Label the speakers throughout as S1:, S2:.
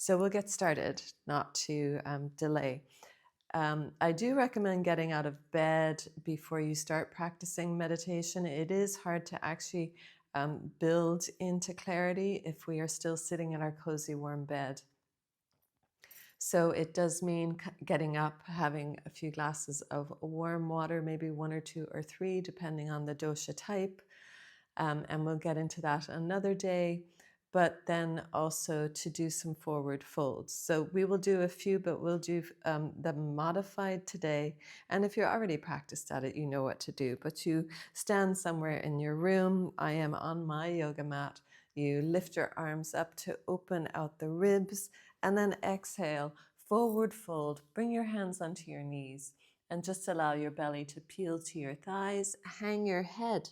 S1: So we'll get started, not to delay. I do recommend getting out of bed before you start practicing meditation. It is hard to actually build into clarity if we are still sitting in our cozy warm bed. So it does mean getting up, having a few glasses of warm water, maybe 1 or 2 or 3, depending on the dosha type. And we'll get into that another day. But then also to do some forward folds. So we will do a few, but we'll do them modified today. And if you're already practiced at it, you know what to do. But you stand somewhere in your room. I am on my yoga mat. You lift your arms up to open out the ribs, and then exhale, forward fold. Bring your hands onto your knees and just allow your belly to peel to your thighs. Hang your head.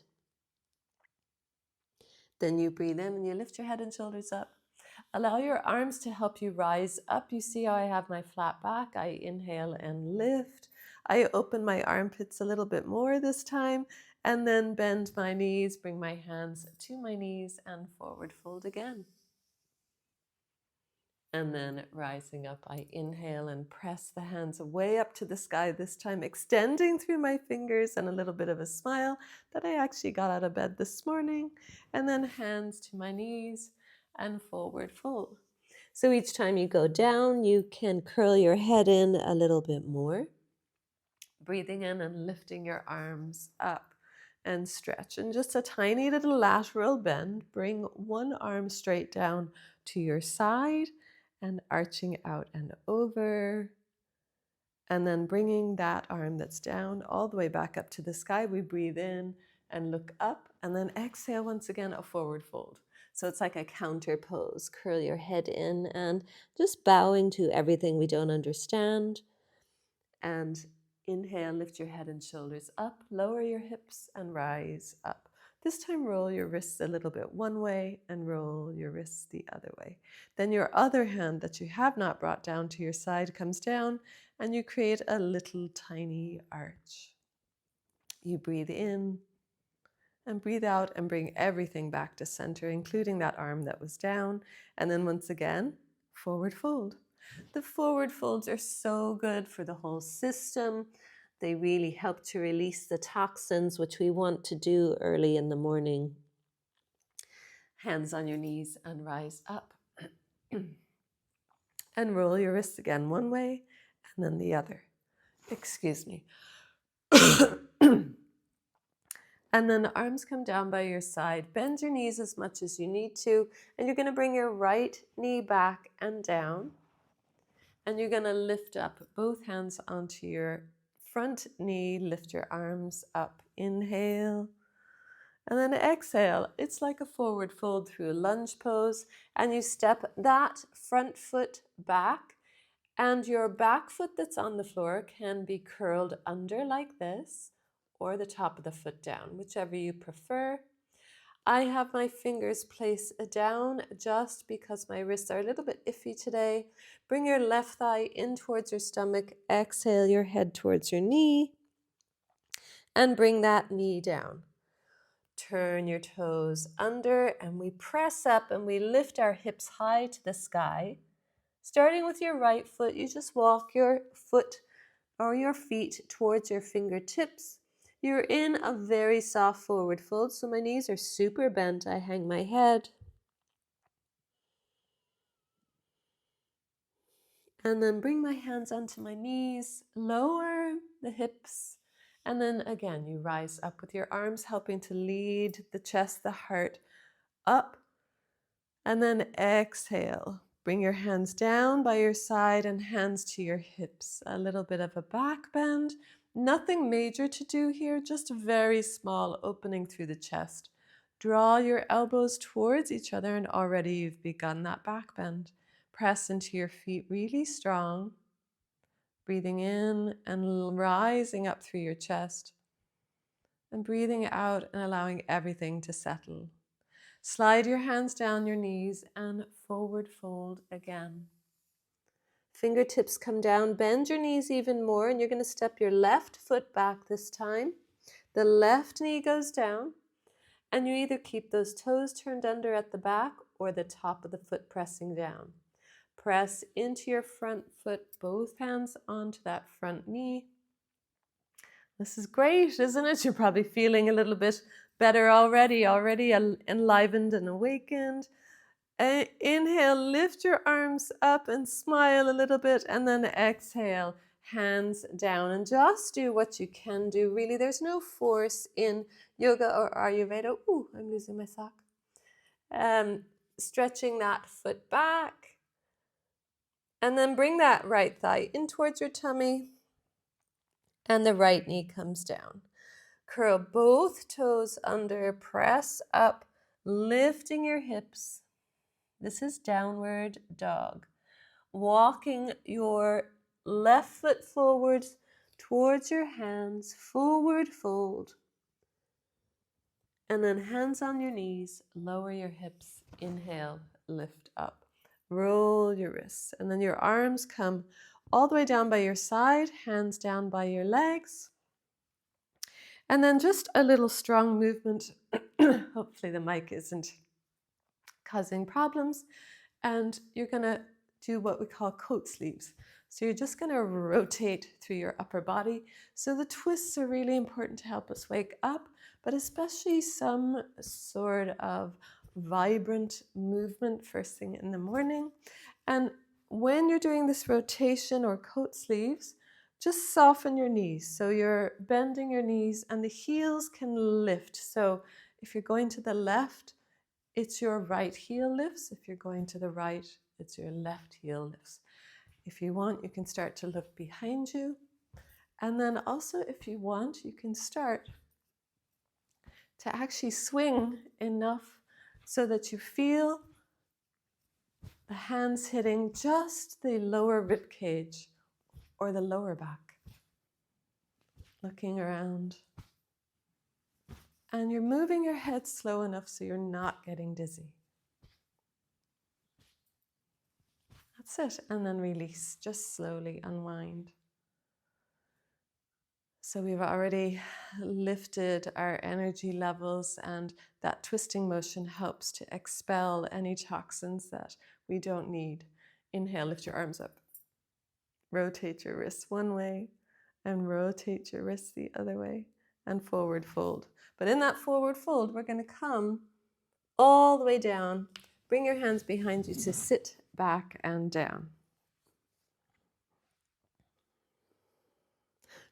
S1: Then you breathe in and you lift your head and shoulders up. Allow your arms to help you rise up. You see how I have my flat back? I inhale and lift. I open my armpits a little bit more this time, and then bend my knees, bring my hands to my knees, and forward fold again. And then rising up, I inhale and press the hands way up to the sky, this time extending through my fingers and a little bit of a smile that I actually got out of bed this morning. And then hands to my knees and forward fold. So each time you go down, you can curl your head in a little bit more. Breathing in and lifting your arms up and stretch. And just a tiny little lateral bend. Bring one arm straight down to your side and arching out and over. And then bringing that arm that's down all the way back up to the sky. We breathe in and look up, and then exhale once again, a forward fold. So it's like a counter pose. Curl your head in and just bowing to everything we don't understand. And inhale, lift your head and shoulders up, lower your hips and rise up. This time roll your wrists a little bit one way and roll your wrists the other way. Then your other hand that you have not brought down to your side comes down and you create a little tiny arch. You breathe in and breathe out and bring everything back to center, including that arm that was down. And then once again, forward fold. The forward folds are so good for the whole system. They really help to release the toxins, which we want to do early in the morning. Hands on your knees and rise up. And roll your wrists again one way and then the other. Excuse me. And then the arms come down by your side. Bend your knees as much as you need to. And you're going to bring your right knee back and down. And you're going to lift up both hands onto your front knee. Lift your arms up. Inhale. And then exhale. It's like a forward fold through a lunge pose. And you step that front foot back. And your back foot that's on the floor can be curled under like this, or the top of the foot down, whichever you prefer. I have my fingers placed down just because my wrists are a little bit iffy today. Bring your left thigh in towards your stomach. Exhale your head towards your knee. And bring that knee down. Turn your toes under and we press up and we lift our hips high to the sky. Starting with your right foot, you just walk your foot or your feet towards your fingertips. You're in a very soft forward fold, so my knees are super bent. I hang my head. And then bring my hands onto my knees, lower the hips. And then again, you rise up with your arms helping to lead the chest, the heart up. And then exhale. Bring your hands down by your side and hands to your hips. A little bit of a back bend. Nothing major to do here, just a very small opening through the chest. Draw your elbows towards each other and already you've begun that back bend. Press into your feet really strong. Breathing in and rising up through your chest. And breathing out and allowing everything to settle. Slide your hands down your knees and forward fold again. Fingertips come down, bend your knees even more, and you're going to step your left foot back this time. The left knee goes down, and you either keep those toes turned under at the back or the top of the foot pressing down. Press into your front foot, both hands onto that front knee. This is great, isn't it? You're probably feeling a little bit better already enlivened and awakened. Inhale, lift your arms up and smile a little bit, and then exhale, hands down, and just do what you can do. Really, there's no force in yoga or Ayurveda. Ooh, I'm losing my sock. Stretching that foot back, and then bring that right thigh in towards your tummy, and the right knee comes down. Curl both toes under, press up, lifting your hips. This is downward dog. Walking your left foot forwards towards your hands, forward fold. And then hands on your knees, lower your hips, inhale, lift up. Roll your wrists, and then your arms come all the way down by your side, hands down by your legs. And then just a little strong movement. Hopefully the mic isn't causing problems. And you're going to do what we call coat sleeves. So you're just going to rotate through your upper body. So the twists are really important to help us wake up, but especially some sort of vibrant movement first thing in the morning. And when you're doing this rotation or coat sleeves, just soften your knees. So you're bending your knees and the heels can lift. So if you're going to the left, it's your right heel lifts. If you're going to the right, it's your left heel lifts. If you want, you can start to look behind you. And then also, if you want, you can start to actually swing enough so that you feel the hands hitting just the lower rib cage or the lower back. Looking around. And you're moving your head slow enough so you're not getting dizzy. That's it. And then release. Just slowly unwind. So we've already lifted our energy levels, and that twisting motion helps to expel any toxins that we don't need. Inhale, lift your arms up. Rotate your wrists one way and rotate your wrists the other way and forward fold. But in that forward fold, we're going to come all the way down. Bring your hands behind you to sit back and down.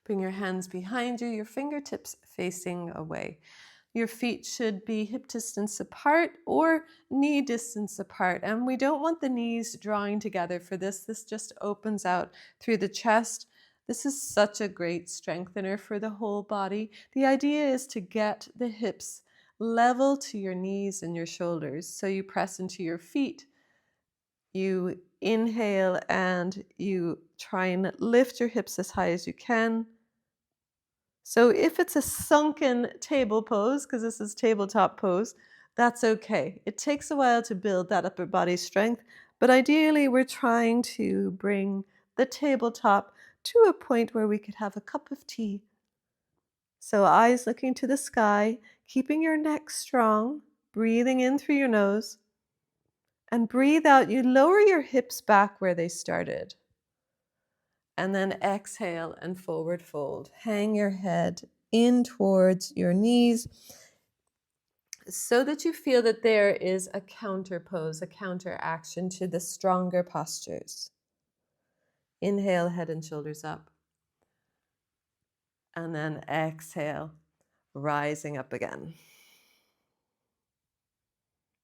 S1: Bring your hands behind you, your fingertips facing away. Your feet should be hip distance apart or knee distance apart. And we don't want the knees drawing together for this. This just opens out through the chest. This is such a great strengthener for the whole body. The idea is to get the hips level to your knees and your shoulders. So you press into your feet. You inhale and you try and lift your hips as high as you can. So if it's a sunken table pose, because this is tabletop pose, that's okay. It takes a while to build that upper body strength, but ideally we're trying to bring the tabletop to a point where we could have a cup of tea. So eyes looking to the sky, keeping your neck strong, breathing in through your nose, and breathe out. You lower your hips back where they started. And then exhale and forward fold. Hang your head in towards your knees so that you feel that there is a counter pose, a counter action to the stronger postures. Inhale, head and shoulders up. And then exhale, rising up again.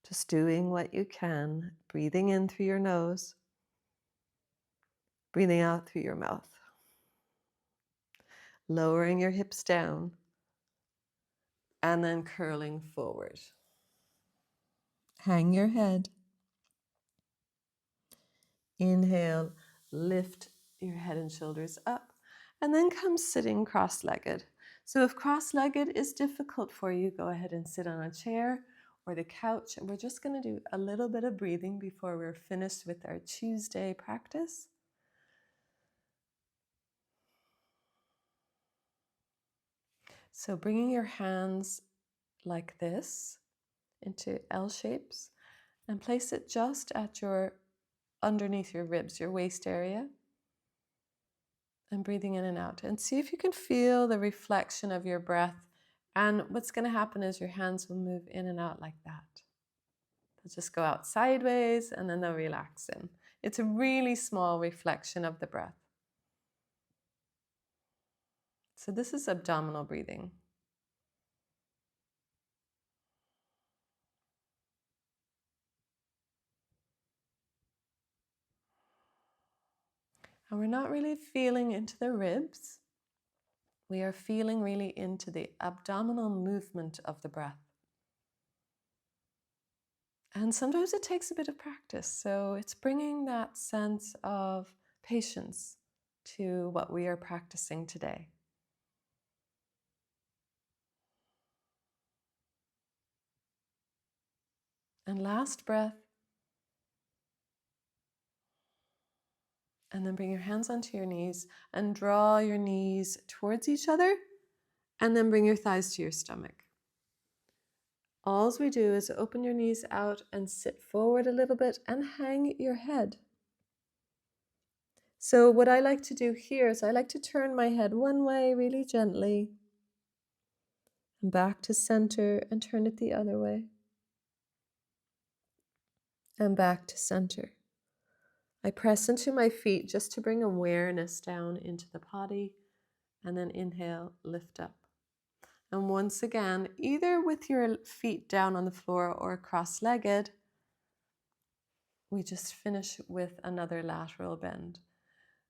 S1: Just doing what you can, breathing in through your nose, breathing out through your mouth. Lowering your hips down and then curling forward. Hang your head. Inhale, lift your head and shoulders up, and then come sitting cross-legged. So if cross-legged is difficult for you, go ahead and sit on a chair or the couch, and we're just going to do a little bit of breathing before we're finished with our Tuesday practice. So bringing your hands like this into L shapes and place it just at your underneath your ribs, your waist area. And breathing in and out. And see if you can feel the reflection of your breath. And what's going to happen is your hands will move in and out like that. They'll just go out sideways and then they'll relax in. It's a really small reflection of the breath. So this is abdominal breathing. And we're not really feeling into the ribs. We are feeling really into the abdominal movement of the breath. And sometimes it takes a bit of practice. So it's bringing that sense of patience to what we are practicing today. And last breath. And then bring your hands onto your knees and draw your knees towards each other. And then bring your thighs to your stomach. All we do is open your knees out and sit forward a little bit and hang your head. So what I like to do here is I like to turn my head one way really gently and back to center and turn it the other way. And back to center. I press into my feet just to bring awareness down into the body, and then inhale, lift up. And once again, either with your feet down on the floor or cross-legged, we just finish with another lateral bend.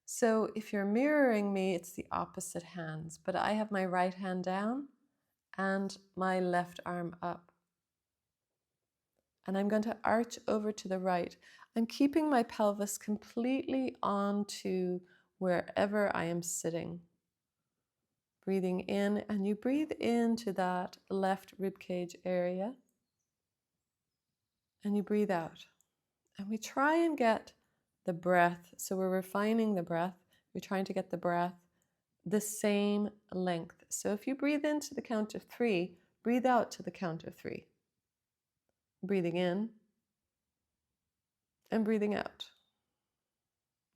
S1: So if you're mirroring me, it's the opposite hands, but I have my right hand down and my left arm up. And I'm going to arch over to the right. I'm keeping my pelvis completely onto wherever I am sitting. Breathing in, and you breathe into that left ribcage area. And you breathe out. And we try and get the breath, so we're refining the breath. We're trying to get the breath the same length. So if you breathe into the count of 3, breathe out to the count of 3. Breathing in and breathing out.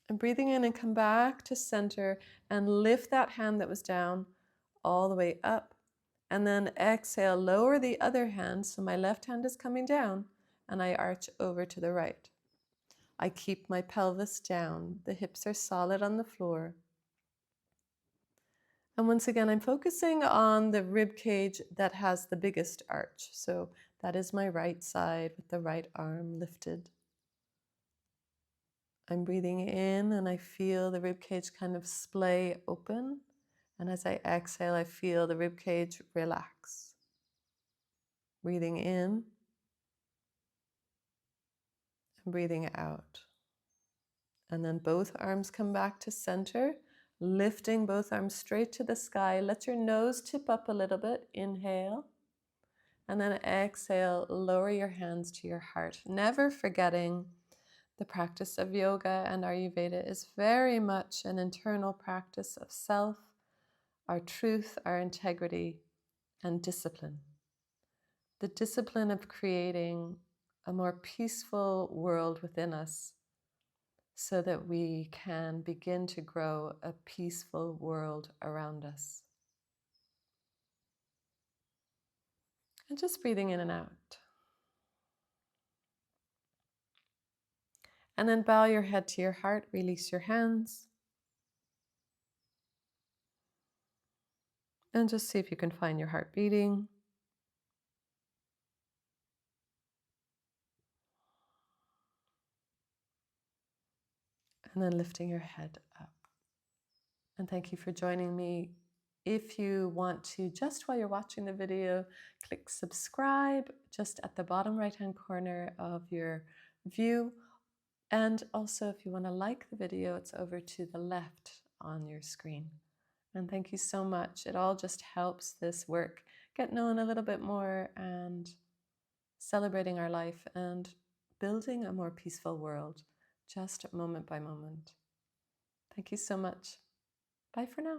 S1: And breathing in and come back to center and lift that hand that was down all the way up. And then exhale, lower the other hand. So my left hand is coming down and I arch over to the right. I keep my pelvis down. The hips are solid on the floor. And once again, I'm focusing on the rib cage that has the biggest arch. So that is my right side with the right arm lifted. I'm breathing in and I feel the rib cage kind of splay open. And as I exhale, I feel the rib cage relax. Breathing in and breathing out. And then both arms come back to center, lifting both arms straight to the sky. Let your nose tip up a little bit. Inhale. And then exhale, lower your hands to your heart. Never forgetting the practice of yoga and Ayurveda is very much an internal practice of self, our truth, our integrity, and discipline. The discipline of creating a more peaceful world within us so that we can begin to grow a peaceful world around us. And just breathing in and out. And then bow your head to your heart, release your hands. And just see if you can find your heart beating. And then lifting your head up. And thank you for joining me. If you want to, just while you're watching the video, click subscribe just at the bottom right-hand corner of your view. And also, if you want to like the video, it's over to the left on your screen. And thank you so much. It all just helps this work get known a little bit more and celebrating our life and building a more peaceful world, just moment by moment. Thank you so much. Bye for now.